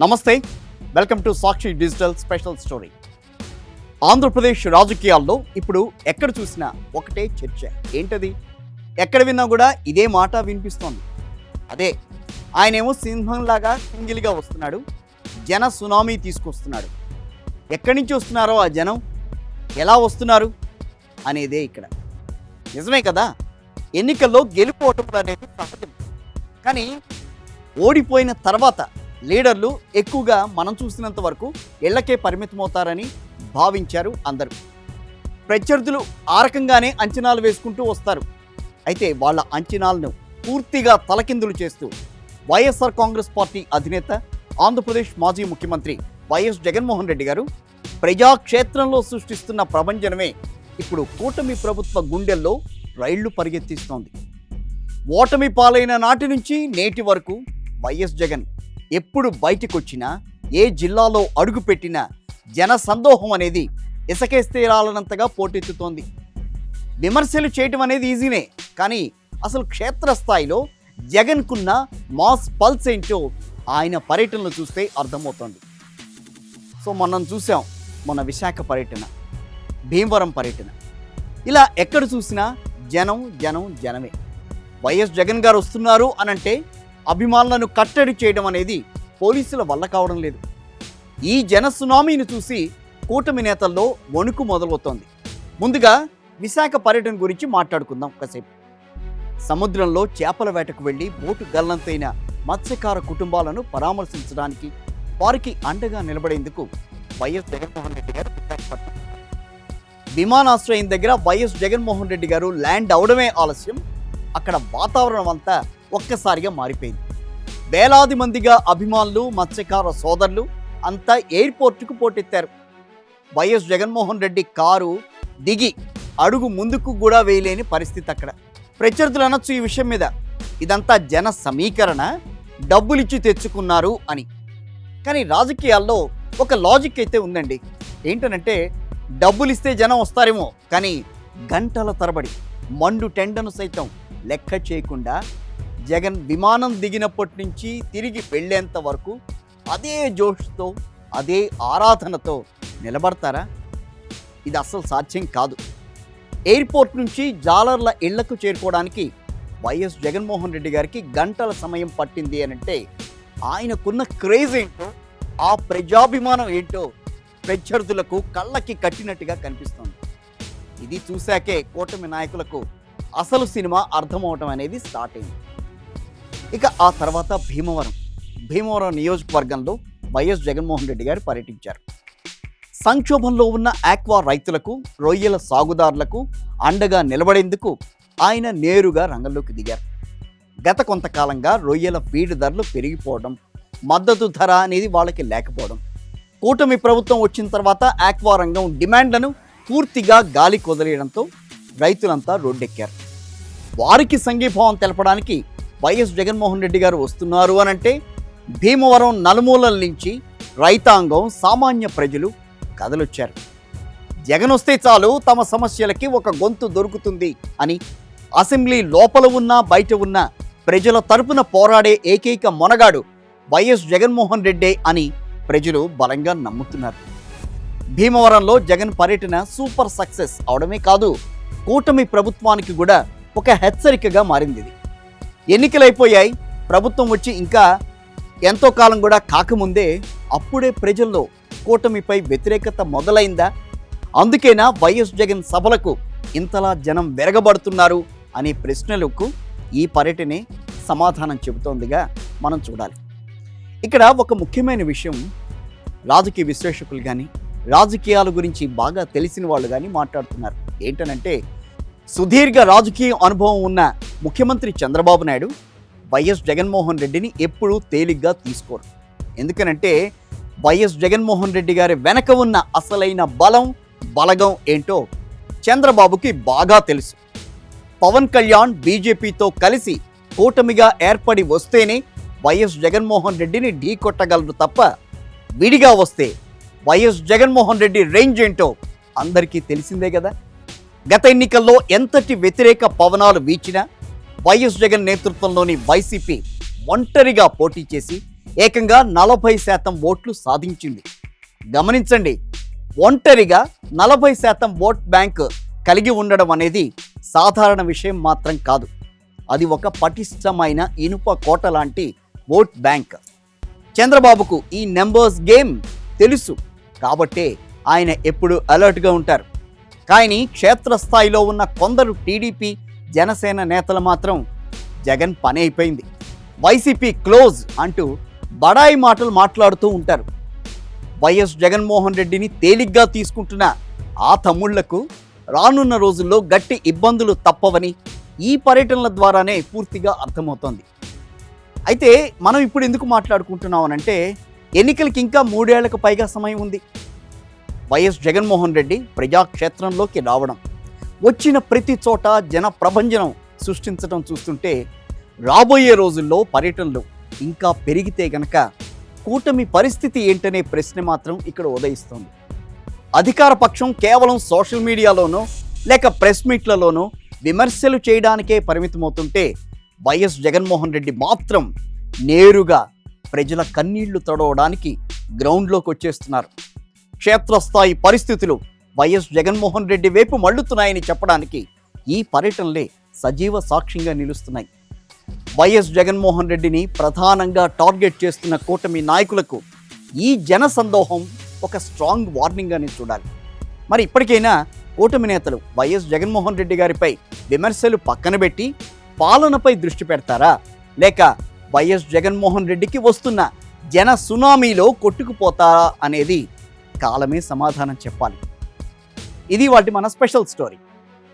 నమస్తే, welcome to Sakshi digital special story. Andhra Pradesh రాజకీయాల్లో ఇప్పుడు ఎక్కడ చూసినా ఒకటే చర్చ. ఏంటది? ఎక్కడ విన్నా కూడా ఇదే మాట వినిపిస్తోంది. అదే, ఆయనేమో సింహంలాగా సింగిల్గా వస్తున్నాడు, జన సునామీ తీసుకొస్తున్నాడు. ఎక్కడి నుంచి వస్తున్నారో ఆ జనం, ఎలా వస్తున్నారు అనేదే ఇక్కడ. నిజమే కదా, ఎన్నికల్లో గెలుపోవటం అనేది సహజం. కానీ ఓడిపోయిన తర్వాత లీడర్లు ఎక్కువగా మనం చూసినంత వరకు ఇళ్లకే పరిమితమవుతారని భావించారు అందరూ. ప్రత్యర్థులు ఆ రకంగానే అంచనాలు వేసుకుంటూ వస్తారు. అయితే వాళ్ళ అంచనాలను పూర్తిగా తలకిందులు చేస్తూ వైఎస్ఆర్ కాంగ్రెస్ పార్టీ అధినేత, ఆంధ్రప్రదేశ్ మాజీ ముఖ్యమంత్రి వైఎస్ జగన్మోహన్ రెడ్డి గారు ప్రజాక్షేత్రంలో సృష్టిస్తున్న ప్రభంజనమే ఇప్పుడు కూటమి ప్రభుత్వ గుండెల్లో రైళ్లు పరిగెత్తిస్తోంది. ఓటమి పాలైన నాటి నుంచి నేటి వరకు వైఎస్ జగన్ ఎప్పుడు బయటకొచ్చినా, ఏ జిల్లాలో అడుగుపెట్టినా జన సందోహం అనేది ఇసకేస్తేరాలనంతగా పోటెత్తుతోంది. విమర్శలు చేయటం అనేది ఈజీనే, కానీ అసలు క్షేత్రస్థాయిలో జగన్కున్న మాస్ పల్స్ ఏంటో ఆయన పర్యటనలు చూస్తే అర్థమవుతోంది. సో మనం చూసాం మన విశాఖ పర్యటన, భీమవరం పర్యటన. ఇలా ఎక్కడ చూసినా జనం జనం జనమే. వైఎస్ జగన్ గారు వస్తున్నారు అనంటే అభిమానులను కట్టడి చేయడం అనేది పోలీసుల వల్ల కావడం లేదు. ఈ జన సునామీని చూసి కూటమి నేతల్లో వణుకు మొదలవుతోంది. ముందుగా విశాఖ పర్యటన గురించి మాట్లాడుకుందాం కాసేపు. సముద్రంలో చేపల వేటకు వెళ్ళి బోటు గల్లంతైన మత్స్యకార కుటుంబాలను పరామర్శించడానికి, వారికి అండగా నిలబడేందుకు వైఎస్ జగన్మోహన్ రెడ్డి గారు విశాఖపట్నం విమానాశ్రయం దగ్గర వైఎస్ జగన్మోహన్ రెడ్డి గారు ల్యాండ్ అవడమే ఆలస్యం. అక్కడ వాతావరణం అంతా ఒక్కసారిగా మారిపోయింది. వేలాది మందిగా అభిమానులు, మత్స్యకార సోదరులు అంతా ఎయిర్పోర్టుకు పోటెత్తారు. వైఎస్ జగన్మోహన్ రెడ్డి కారు దిగి అడుగు ముందుకు కూడా వేయలేని పరిస్థితి అక్కడ. ప్రత్యర్థులు అనొచ్చు ఈ విషయం మీద, ఇదంతా జన సమీకరణ, డబ్బులిచ్చి తెచ్చుకున్నారు అని. కానీ రాజకీయాల్లో ఒక లాజిక్ అయితే ఉందండి. ఏంటనంటే, డబ్బులిస్తే జనం వస్తారేమో, కానీ గంటల తరబడి మండు టెండను సైతం లెక్క చేయకుండా జగన్ విమానం దిగినప్పటి నుంచి తిరిగి వెళ్ళేంత వరకు అదే జోష్తో, అదే ఆరాధనతో నిలబడతారా? ఇది అస్సలు సాధ్యం కాదు. ఎయిర్పోర్ట్ నుంచి జాలర్ల ఇళ్లకు చేరుకోవడానికి వైఎస్ జగన్మోహన్ రెడ్డి గారికి గంటల సమయం పట్టింది అనంటే ఆయనకున్న క్రేజ్ ఏంటో, ఆ ప్రజాభిమానం ఏంటో ప్రత్యర్థులకు కళ్ళకి కట్టినట్టుగా కనిపిస్తుంది. ఇది చూశాకే కూటమి నాయకులకు అసలు సినిమా అర్థమవటం అనేది స్టార్ట్ అయింది. ఇక ఆ తర్వాత భీమవరం నియోజకవర్గంలో వైఎస్ జగన్మోహన్ రెడ్డి గారు పర్యటించారు. సంక్షోభంలో ఉన్న ఆక్వా రైతులకు, రొయ్యల సాగుదారులకు అండగా నిలబడేందుకు ఆయన నేరుగా రంగంలోకి దిగారు. గత కొంతకాలంగా రొయ్యల ఫీడ్ ధరలు పెరిగిపోవడం, మద్దతు ధర అనేది వాళ్ళకి లేకపోవడం, కూటమి ప్రభుత్వం వచ్చిన తర్వాత ఆక్వా రంగం డిమాండ్లను పూర్తిగా గాలి కొదిలేయడంతో రైతులంతా రోడ్డెక్కారు. వారికి సంఘీభావం తెలపడానికి వైఎస్ జగన్మోహన్ రెడ్డి గారు వస్తున్నారు అనంటే భీమవరం నలుమూలల నుంచి రైతాంగం, సామాన్య ప్రజలు కదలొచ్చారు. జగన్ వస్తే చాలు తమ సమస్యలకి ఒక గొంతు దొరుకుతుంది అని, అసెంబ్లీ లోపల ఉన్న బయట ఉన్న ప్రజల తరపున పోరాడే ఏకైక మొనగాడు వైఎస్ జగన్మోహన్ రెడ్డే అని ప్రజలు బలంగా నమ్ముతున్నారు. భీమవరంలో జగన్ పర్యటన సూపర్ సక్సెస్ అవడమే కాదు, కూటమి ప్రభుత్వానికి కూడా ఒక హెచ్చరికగా మారింది. ఇది ఎన్నికలైపోయాయి, ప్రభుత్వం వచ్చి ఇంకా ఎంతో కాలం కూడా కాకముందే అప్పుడే ప్రజల్లో కూటమిపై వ్యతిరేకత మొదలైందా? అందుకేనా వైఎస్ జగన్ సభలకు ఇంతలా జనం వెరగబడుతున్నారు అనే ప్రశ్నలకు ఈ పర్యటనే సమాధానం చెబుతోందిగా మనం చూడాలి. ఇక్కడ ఒక ముఖ్యమైన విషయం రాజకీయ విశ్లేషకులు కానీ, రాజకీయాల గురించి బాగా తెలిసిన వాళ్ళు కానీ మాట్లాడుతున్నారు. ఏంటనంటే, సుదీర్ఘ రాజకీయ అనుభవం ఉన్న ముఖ్యమంత్రి చంద్రబాబు నాయుడు వైఎస్ జగన్మోహన్ రెడ్డిని ఎప్పుడూ తేలిగ్గా తీసుకోరు. ఎందుకనంటే వైఎస్ జగన్మోహన్ రెడ్డి గారి వెనక ఉన్న అసలైన బలగం ఏంటో చంద్రబాబుకి బాగా తెలుసు. పవన్ కళ్యాణ్ బీజేపీతో కలిసి కూటమిగా ఏర్పడి వస్తేనే వైఎస్ జగన్మోహన్ రెడ్డిని ఢీ కొట్టగలరు తప్ప, విడిగా వస్తే వైఎస్ జగన్మోహన్ రెడ్డి రేంజ్ ఏంటో అందరికీ తెలిసిందే కదా. గత ఎన్నికల్లో ఎంతటి వ్యతిరేక పవనాలు వీచినా వైఎస్ జగన్ నేతృత్వంలోని వైసీపీ ఒంటరిగా పోటీ చేసి ఏకంగా 40% ఓట్లు సాధించింది. గమనించండి, ఒంటరిగా 40% ఓట్ బ్యాంక్ కలిగి ఉండడం అనేది సాధారణ విషయం మాత్రం కాదు. అది ఒక పటిష్టమైన ఇనుప కోట లాంటి ఓట్ బ్యాంక్. చంద్రబాబుకు ఈ నెంబర్స్ గేమ్ తెలుసు కాబట్టే ఆయన ఎప్పుడు అలర్ట్గా ఉంటారు. కానీ క్షేత్రస్థాయిలో ఉన్న కొందరు టీడీపీ జనసేన నేతలు మాత్రం జగన్ పని అయిపోయింది, వైసీపీ క్లోజ్ అంటూ బడాయి మాటలు మాట్లాడుతూ ఉంటారు. వైఎస్ జగన్మోహన్ రెడ్డిని తేలిగ్గా తీసుకుంటున్న ఆ తమ్ముళ్లకు రానున్న రోజుల్లో గట్టి ఇబ్బందులు తప్పవని ఈ పర్యటనల ద్వారానే పూర్తిగా అర్థమవుతోంది. అయితే మనం ఇప్పుడు ఎందుకు మాట్లాడుకుంటున్నామనంటే, ఎన్నికలకి ఇంకా 3 ఏళ్లకు పైగా సమయం ఉంది. వైఎస్ జగన్మోహన్ రెడ్డి ప్రజాక్షేత్రంలోకి రావడం, వచ్చిన ప్రతి చోట జన ప్రభంజనం సృష్టించడం చూస్తుంటే రాబోయే రోజుల్లో పర్యటనలు ఇంకా పెరిగితే గనక కూటమి పరిస్థితి ఏంటనే ప్రశ్న మాత్రం ఇక్కడ ఉదయిస్తోంది. అధికార పక్షం కేవలం సోషల్ మీడియాలోనో లేక ప్రెస్ మీట్లలోనో విమర్శలు చేయడానికే పరిమితమవుతుంటే, వైఎస్ జగన్మోహన్ రెడ్డి మాత్రం నేరుగా ప్రజల కన్నీళ్లు తడవడానికి గ్రౌండ్లోకి వచ్చేస్తున్నారు. క్షేత్రస్థాయి పరిస్థితులు వైఎస్ జగన్మోహన్ రెడ్డి వైపు మళ్లుతున్నాయని చెప్పడానికి ఈ పర్యటనలే సజీవ సాక్ష్యంగా నిలుస్తున్నాయి. వైఎస్ జగన్మోహన్ రెడ్డిని ప్రధానంగా టార్గెట్ చేస్తున్న కూటమి నాయకులకు ఈ జన సందోహం ఒక స్ట్రాంగ్ వార్నింగ్ అని చూడాలి. మరి ఇప్పటికైనా కూటమి నేతలు వైఎస్ జగన్మోహన్ రెడ్డి గారిపై విమర్శలు పక్కన పెట్టి పాలనపై దృష్టి పెడతారా, లేక వైఎస్ జగన్మోహన్ రెడ్డికి వస్తున్న జన సునామీలో కొట్టుకుపోతారా అనేది కాలమే సమాధానం చెప్పాలి. ఇది వాటి మన స్పెషల్ స్టోరీ.